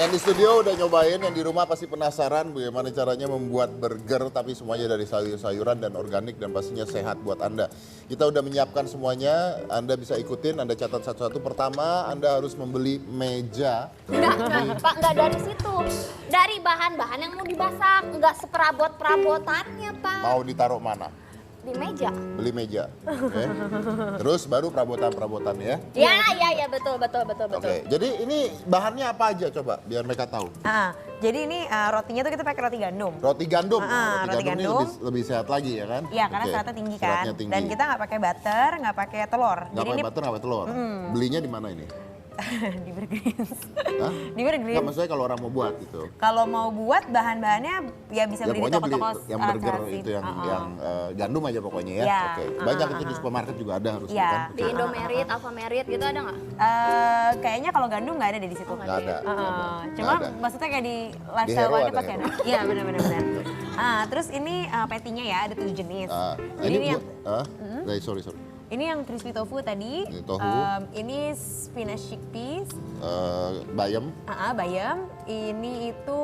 Yang di studio udah nyobain, yang di rumah pasti penasaran bagaimana caranya membuat burger tapi semuanya dari sayur-sayuran dan organik dan pastinya sehat buat Anda. Kita udah menyiapkan semuanya, Anda bisa ikutin, Anda catat satu-satu. Pertama, Anda harus membeli meja. Enggak, Pak, enggak dari situ. Dari bahan-bahan yang mau dimasak, enggak seperabot-perabotannya, Pak. Mau ditaruh mana? Di meja. Beli meja. Oke. Terus baru perabotan-perabotan ya. Ya, betul. Oke, jadi ini bahannya apa aja coba biar mereka tahu. Jadi ini rotinya tuh kita pakai roti gandum. Roti gandum. Roti Ini gandum. lebih sehat lagi ya kan? Iya, karena Oke. seratnya tinggi kan. Seratnya tinggi. Dan kita nggak pakai butter, nggak pakai telur. Nggak Jadi pakai ini butter, nggak pakai telur. Belinya di mana ini? di Burgerins. Hah? Di Burgerins. Nggak, maksudnya kalau orang mau buat gitu. Kalau mau buat bahan-bahannya ya bisa Ya beli di pokoknya beli toko-toko yang alat burger kreasi. itu yang gandum aja pokoknya ya. Iya. Oke. Banyak itu di supermarket juga ada harusnya Iya. kan. Di Indomerit, Alfamart gitu ada nggak? Kayaknya kalau gandum nggak ada di situ. Nggak ada. Cuma Nggak ada. maksudnya kayak di Di lifestyle Hero market ada, pasti Hero. ada. Iya benar. Terus ini patinya ya ada 7 jenis. Jadi Ini yang sorry. ini yang crispy tofu tadi. Ini tofu. Ini spinach chickpeas. Bayam, Bayam. Ini itu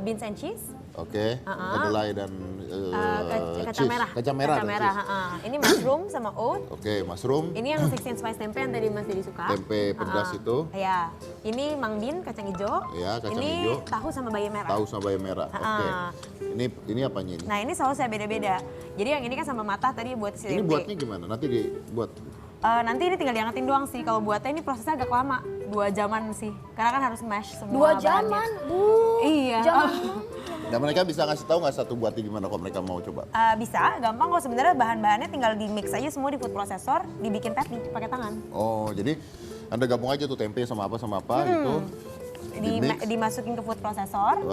beans and cheese. oke. Kedelai dan Kacang cheese. merah. Kacang merah. dan cheese. Ini mushroom sama oat. Oke, mushroom, Ini yang 16 spice tempe yang tadi Mas Dedi suka. tempe pedas itu, Ya, ini mang bean kacang hijau. Ya, kacang ini hijau. tahu sama bayam merah. tahu sama bayam merah. Oke. Ini apanya ini? Nah ini sausnya beda-beda. Jadi yang ini kan sama matah tadi buat si Ini tempe. buatnya gimana? Nanti dibuat. Nanti ini tinggal diangetin doang sih. Kalau buatnya ini prosesnya agak lama, 2 jaman sih. Karena kan harus mash semua. 2 jaman, bahannya. Bu. Iya. Dan mereka bisa ngasih tahu nggak satu buatnya gimana kalau mereka mau coba? Bisa, gampang kok sebenarnya bahan-bahannya tinggal di mix aja semua di food processor, dibikin patty pakai tangan. Oh, jadi Anda gabung aja tuh tempe sama apa gitu. Di-mix. Dimasukin ke food processor,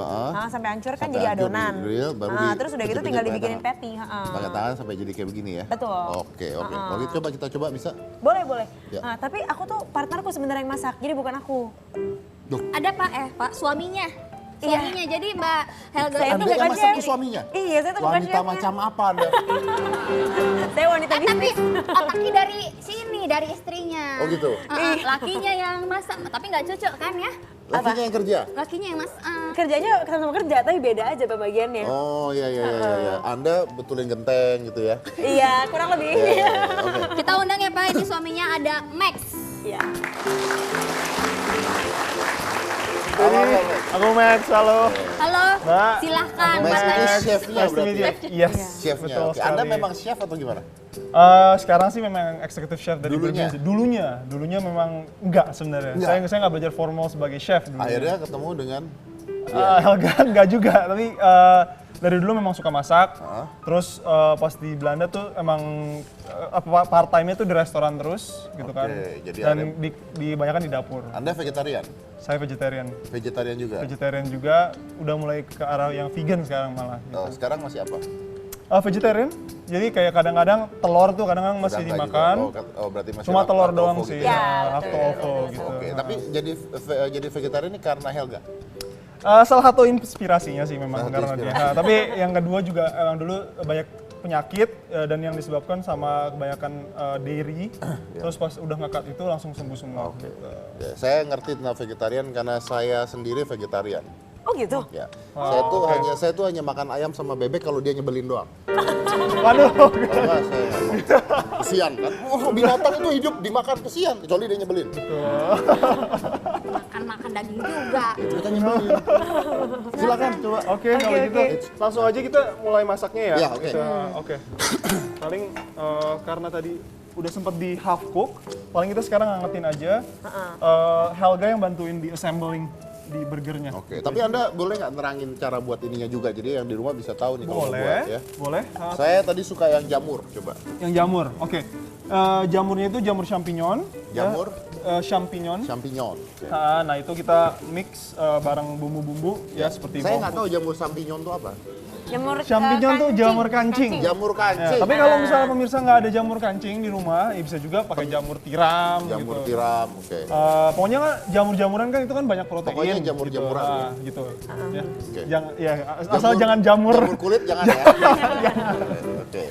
sampai hancur kan Sampai jadi hancur, adonan. di-grill, baru Terus udah gitu tinggal dipijit-pijit dibikinin pakai patty. Pakai tangan sampai jadi kayak begini ya? Betul. Oke. Oke, coba kita coba bisa. Boleh. Ya. Tapi aku tuh partnerku sebenarnya yang masak, jadi bukan aku. Ada Pak, suaminya. Iya. Suaminya, jadi Mbak Helga Saya itu tuh Anda yang bukan masak chef. tuh suaminya? Iya, saya tuh bukan Wanita chefnya. macam apa Anda? Saya wanita tapi bisnis. otaknya dari sini, dari istrinya. Oh, gitu? Lakinya yang masak, tapi nggak cocok kan ya? Lakinya yang kerja? Lakinya yang masak. Kerjanya sama kerja, tapi beda aja pembagiannya. Oh iya. Anda betulin genteng gitu ya? Iya, kurang lebih. Iya. Oke. Kita undang ya Pak, ini suaminya ada Max. Iya. Aku Max, halo. Halo, Mbak. silahkan. Max Mbak ini Max. chefnya Nice to berarti? meet you. Yes, Chefnya, betul oke. Anda sekali. memang chef atau gimana? Sekarang sih memang executive chef dari Dulunya? Burgerins. Dulunya memang enggak sebenarnya. Enggak? Saya nggak belajar formal sebagai chef dulu. Akhirnya ketemu dengan Helga enggak juga, tapi dari dulu memang suka masak. Terus pas di Belanda tuh emang part time-nya tuh di restoran terus gitu kan. jadi Dan dibanyakan di dapur. Anda vegetarian? Saya vegetarian. Vegetarian juga? Vegetarian juga, udah mulai ke arah yang vegan sekarang malah. Gitu. Oh, sekarang masih apa? Vegetarian, jadi kayak kadang-kadang telur tuh kadang-kadang masih Udah nggak dimakan. juga? Oh, berarti masih Cuma telur lacto doang ovo sih, gitu ya? lacto ovo gitu. Oke, tapi jadi vegetarian ini karena Helga? Salah satu inspirasinya sih memang Salah satu karena dia. inspirasi. Nah, tapi yang kedua juga emang dulu banyak penyakit dan yang disebabkan sama kebanyakan dairy. Terus pas udah ngekat itu langsung sembuh semua. Oke. Gitu. Ya, saya ngerti tentang vegetarian karena saya sendiri vegetarian. Oh gitu? Ya. oke. Saya tuh hanya makan ayam sama bebek kalau dia nyebelin doang. Waduh. Kalau enggak saya nggak mau. Kesian kan? Oh, binatang itu hidup dimakan kesian kecuali dia nyebelin. Makan daging juga. Kita nyebelin. Silakan coba. Oke, kalau gitu langsung aja kita mulai masaknya ya. Ya, oke. Oke. Paling karena tadi udah sempet di half cook, paling kita sekarang ngangetin aja. Helga yang bantuin di assembling di burgernya. Oke, tapi Anda boleh nggak nerangin cara buat ininya juga? Jadi yang di rumah bisa tahu nih kalau mau buat ya. Boleh. Saya tadi suka yang jamur, coba. Yang jamur, oke. Jamurnya itu jamur champignon. Jamur? Champignon. Champignon. Oke. Nah itu kita mix bareng bumbu-bumbu ya seperti Saya bawang nggak tahu jamur champignon itu apa. Jamur Champignon tuh jamur kancing. Jamur Ya, kancing. tapi kalau misalnya pemirsa nggak ada jamur kancing di rumah, ya bisa juga pakai jamur tiram. Jamur gitu. tiram, oke. Pokoknya kan jamur-jamuran kan itu kan banyak protein. Pokoknya jamur-jamuran gitu. ya. Gitu. Ya. Oke. Asal jangan jamur. Jamur kulit jangan ya. Oke.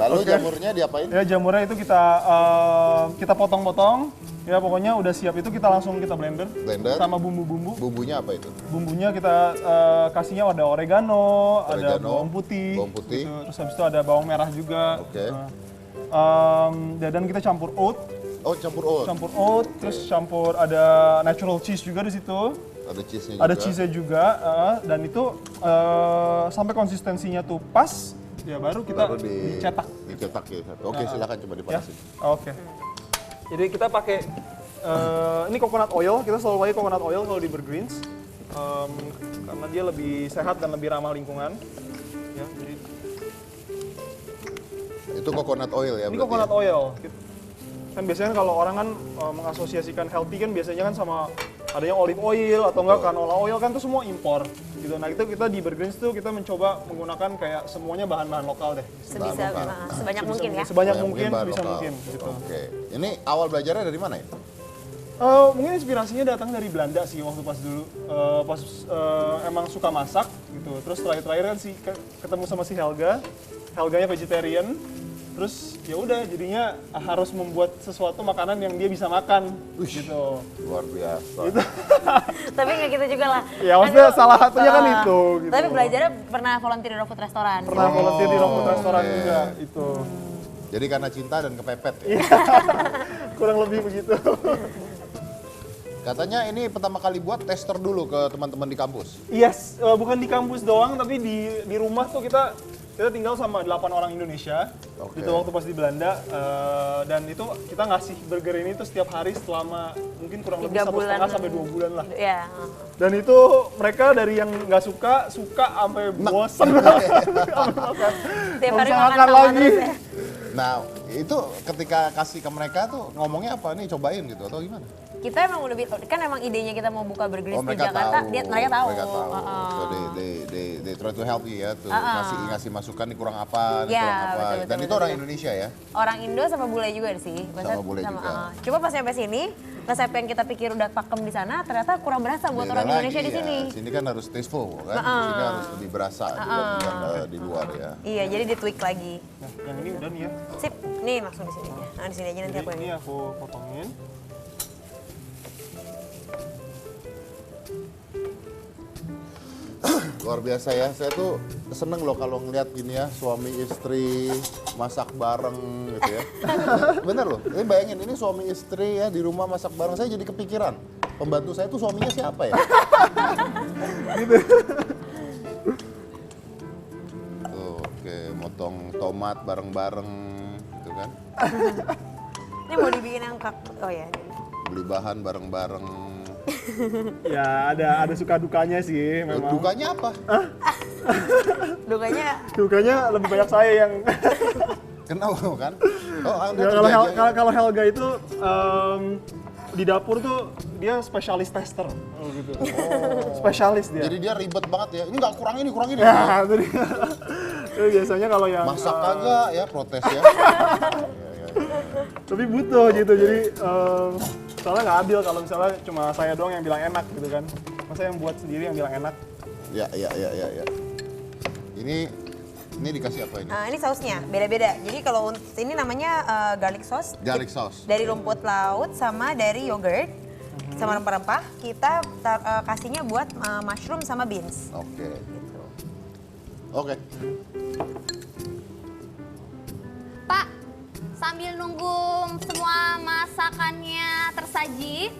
Lalu Lalu Oke. jamurnya diapain? Ya jamurnya itu kita potong-potong. Ya pokoknya udah siap itu kita langsung kita blender. Blender. Sama bumbu-bumbu. Bumbunya apa itu? Bumbunya kita kasihnya ada oregano, ada Oregano, bawang putih. bawang putih. Gitu. Terus habis itu ada bawang merah juga. Oke. Dan kita campur oat, Oh, campur oat. terus campur ada natural cheese juga di situ. Ada cheese-nya juga. Ada cheese-nya juga, dan itu sampai konsistensinya tuh pas, ya baru kita Baru dicetak. Dicetak ya. Oke, silakan coba Ya, dipanasin. oke. Jadi kita pakai ini coconut oil, kita selalu pakai coconut oil kalau di Bergreens, karena dia lebih sehat dan lebih ramah lingkungan. Ya, jadi Itu coconut oil ya ini berarti coconut ya? oil. Kan biasanya kalau orang kan mengasosiasikan healthy kan biasanya kan sama adanya olive oil atau enggak canola oil kan itu semua impor gitu. Nah itu kita di Bergreens tuh kita mencoba menggunakan kayak semuanya bahan-bahan lokal deh. Sebisa, sebanyak mungkin ya. Sebanyak mungkin, bahan bisa lokal. mungkin gitu. Oke. Ini awal belajarnya dari mana ya? Mungkin inspirasinya datang dari Belanda sih waktu pas dulu pas emang suka masak gitu. Terus terakhir kan ketemu sama si Helganya vegetarian. Terus ya udah jadinya harus membuat sesuatu makanan yang dia bisa makan gitu. Luar biasa. Tapi nggak gitu juga lah. Ya maksudnya salah satunya kan itu gitu. Tapi belajarnya pernah volunteer di Raw Food Restoran. Pernah volunteer di Raw Food Restoran oke. juga itu. Jadi karena cinta dan kepepet ya? Kurang lebih begitu. Katanya ini pertama kali buat tester dulu ke teman-teman di kampus. Yes, bukan di kampus doang tapi di rumah tuh kita tinggal sama 8 orang Indonesia. Oke. Itu waktu pas di Belanda dan itu kita ngasih burger ini tuh setiap hari selama mungkin kurang lebih 3 bulan. 1,5 sampai 2 bulan lah. Ya. Dan itu mereka dari yang nggak suka sampai bosan. Tiap hari Bisa makan makan sama lagi. terus ya. Nah, itu ketika kasih ke mereka tuh ngomongnya apa nih, cobain gitu atau gimana? Kita emang udah kan emang idenya kita mau buka Burgreens Oh, di mereka Jakarta, tahu. mereka tahu. Mereka tahu. So they try to help you ya, tuh ngasih masukan nih kurang apa, nih Ya, kurang apa. betul, Dan betul, itu betul. orang Indonesia ya. Orang Indo sama bule juga sih. Sama bule juga. Cuma pas sampai sini, resep yang kita pikir udah pakem di sana ternyata kurang berasa buat Beda orang Indonesia lagi di sini. ya. Sini kan harus tasteful kan, sini harus lebih berasa dibandingkan di luar ya. Iya, jadi di tweak lagi. Nah, yang ini udah nih ya. Sip, nih langsung di sini aja. Nah, di sini aja nanti Jadi aku ini yang. aku potongin. Luar biasa ya, saya tuh seneng loh kalau ngeliat gini ya, suami istri masak bareng gitu ya. Bener loh, ini bayangin ini suami istri ya di rumah masak bareng, saya jadi kepikiran. Pembantu saya tuh suaminya siapa ya? Tuh, oke, motong tomat bareng-bareng gitu kan. Ini mau dibikin yang oh ya. Beli bahan bareng-bareng. Ya ada suka dukanya sih memang. Dukanya apa? Dukanya Lebih banyak saya yang Kenapa kan? Oh, Anda ya, kerja aja ya? kalau Helga itu di dapur tuh dia spesialis tester gitu. Spesialis dia. Jadi dia ribet banget ya. Ini nggak kurang ini, kurang ini. Ya, itu dia. Jadi biasanya kalau yang Masak kagak ya, protes ya. tapi butuh gitu. Jadi soalnya nggak adil kalau misalnya cuma saya doang yang bilang enak gitu kan. Masa yang buat sendiri yang bilang enak. Ya. Ini dikasih apa ini? ini sausnya beda-beda. Jadi kalau ini namanya garlic sauce. Garlic sauce. Dari rumput laut sama dari yogurt sama rempah-rempah. Kita kasihnya buat mushroom sama beans. Oke. Gitu. Oke. Pak, sambil nunggu semua masakannya tersaji,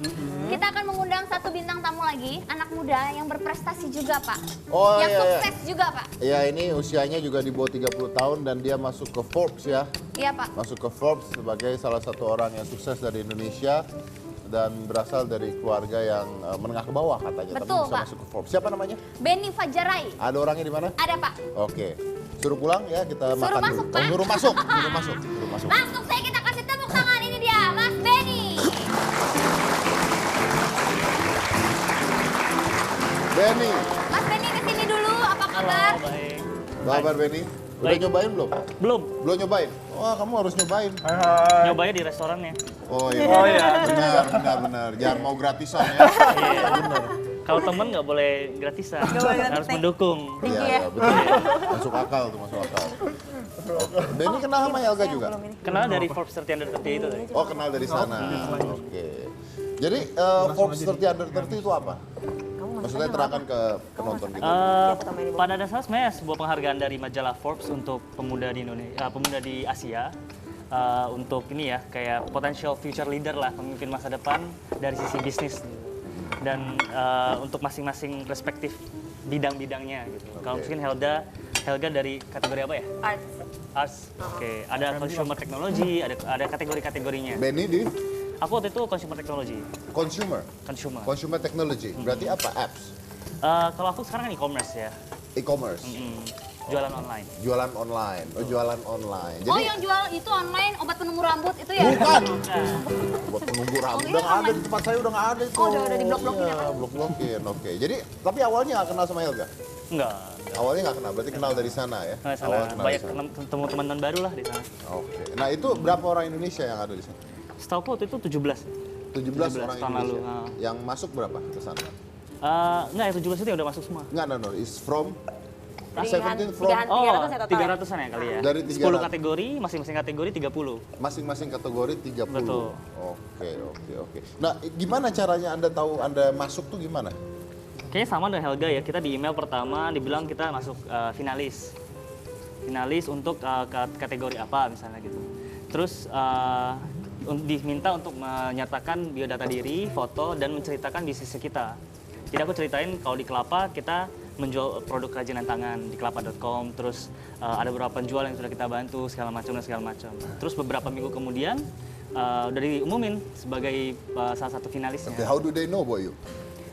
kita akan mengundang satu bintang tamu lagi, anak muda yang berprestasi juga, Pak. Oh, yang iya, sukses juga, Pak. Ya ini usianya juga di bawah 30 tahun dan dia masuk ke Forbes ya. Iya, Pak. Masuk ke Forbes sebagai salah satu orang yang sukses dari Indonesia dan berasal dari keluarga yang menengah ke bawah katanya. Betul, tapi bisa Pak. masuk ke Forbes. Siapa namanya? Benny Fajarai. Ada orangnya di mana? Ada, Pak. Oke. Suruh pulang ya, kita Suruh makan masuk, dulu. Pak. Suruh masuk. Suruh masuk. Suruh masuk. Langsung saya kita kasih tepuk tangan, ini dia, Mas Benny. Benny. Mas Benny kesini dulu, apa kabar? Baik. Apa kabar Benny? Udah Baik. nyobain belum? Belum. Belum nyobain? Wah, kamu harus nyobain. Hai. Nyobain di restorannya. Oh iya. Oh, iya. Benar. Jangan mau gratisan ya. Iya, benar. Kalau temen nggak boleh gratisan. Nggak boleh gratis. Harus mendukung. Thank you Iya, ya. betul. Masuk akal tuh, masuk akal. Benny kenal sama Helga juga? Belum ini. Kenal dari Forbes 30 Under 30 itu tadi. Oh, kenal dari sana. Oke. Jadi Forbes 30 Under 30 itu apa? Maksudnya terangkan ke penonton kita. Pada dasarnya sebenarnya sebuah penghargaan dari majalah Forbes untuk pemuda di Indonesia, pemuda di Asia. Untuk ini ya, kayak potential future leader lah, pemimpin masa depan dari sisi bisnis. Dan untuk masing-masing perspektif bidang-bidangnya gitu. Kalau mungkin Helga dari kategori apa ya? Art. Arts. Oke. Ada consumer technology, ada kategori-kategorinya. Benny di Aku waktu itu consumer technology. consumer. Consumer technology. Berarti apa? Apps, Kalau aku sekarang kan e-commerce ya. e-commerce, Jualan online. jualan online. Oh, jualan online. Oh, Jadi yang jual itu online obat penumbuh rambut itu ya? bukan. Nah, Buat penunggu rambut Oh, iya, udah nggak ada online. di tempat saya, udah nggak ada itu. Oh, udah diblok-blokin ya, Iya, Pak? blok-blokin. Oke. Jadi tapi awalnya nggak kenal sama Helga. enggak. Awalnya nggak kenal, berarti kenal dari sana ya. Nah, Awal sana kenal banyak dari sana. ketemu teman-teman baru lah di sana. Oke. Nah, itu berapa orang Indonesia yang ada di sana? Setahu aku waktu itu 17. 17 orang tahun lalu, Indonesia. Yang masuk berapa ke sana? Enggak, yang 17 itu udah masuk semua. Enggak, no. Is from Tigaan- 17 from tigaan- Oh, 300 ya total ya? 300-an ya kali ya. Dari 10 300. kategori, masing-masing kategori 30. masing-masing kategori 30. Betul. Oke. Nah, gimana caranya Anda tahu Anda masuk tuh gimana? Kayaknya sama dengan Helga ya, kita di email pertama dibilang kita masuk finalis. Finalis untuk kategori apa misalnya gitu. Terus diminta untuk menyatakan biodata diri, foto, dan menceritakan bisnis kita. Jadi aku ceritain kalau di Kelapa kita menjual produk kerajinan tangan di kelapa.com, terus ada beberapa penjual yang sudah kita bantu, segala macam. Terus beberapa minggu kemudian udah diumumin sebagai salah satu finalisnya. How do they know about you?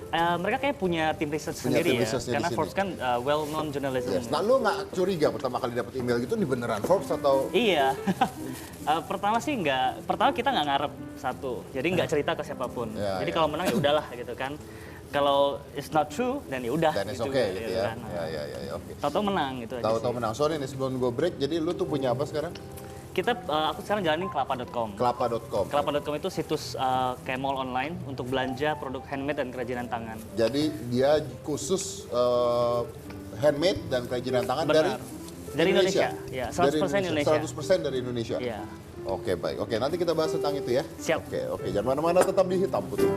Mereka kayak punya tim research Punya sendiri tim ya, research-nya karena di sini. Forbes kan well known journalism. Yes. Nah, lu nggak curiga pertama kali dapat email gitu ini beneran Forbes atau Iya, pertama sih pertama kita nggak ngarep satu, jadi nggak cerita ke siapapun. Ya, Jadi ya. kalau menang ya udahlah gitu kan. Kalau it's not true, dan ya udah. dan it's okay gitu ya? kan. Ya, oke. Tahu-tahu menang gitu aja Tahu-tahu sih. menang. Sorry nih sebelum gue break, jadi lu tuh punya apa sekarang? Aku sekarang jalanin kelapa.com. Kelapa.com. Kelapa.com itu situs kayak mall online untuk belanja produk handmade dan kerajinan tangan. Jadi dia khusus handmade dan kerajinan tangan Benar. Dari Indonesia. Ya, 100% Dari Indonesia. 100% dari Indonesia. Iya. Oke, baik. Oke, nanti kita bahas tentang itu ya. Siap. Oke. Jangan mana-mana, tetap di Hitam Putih.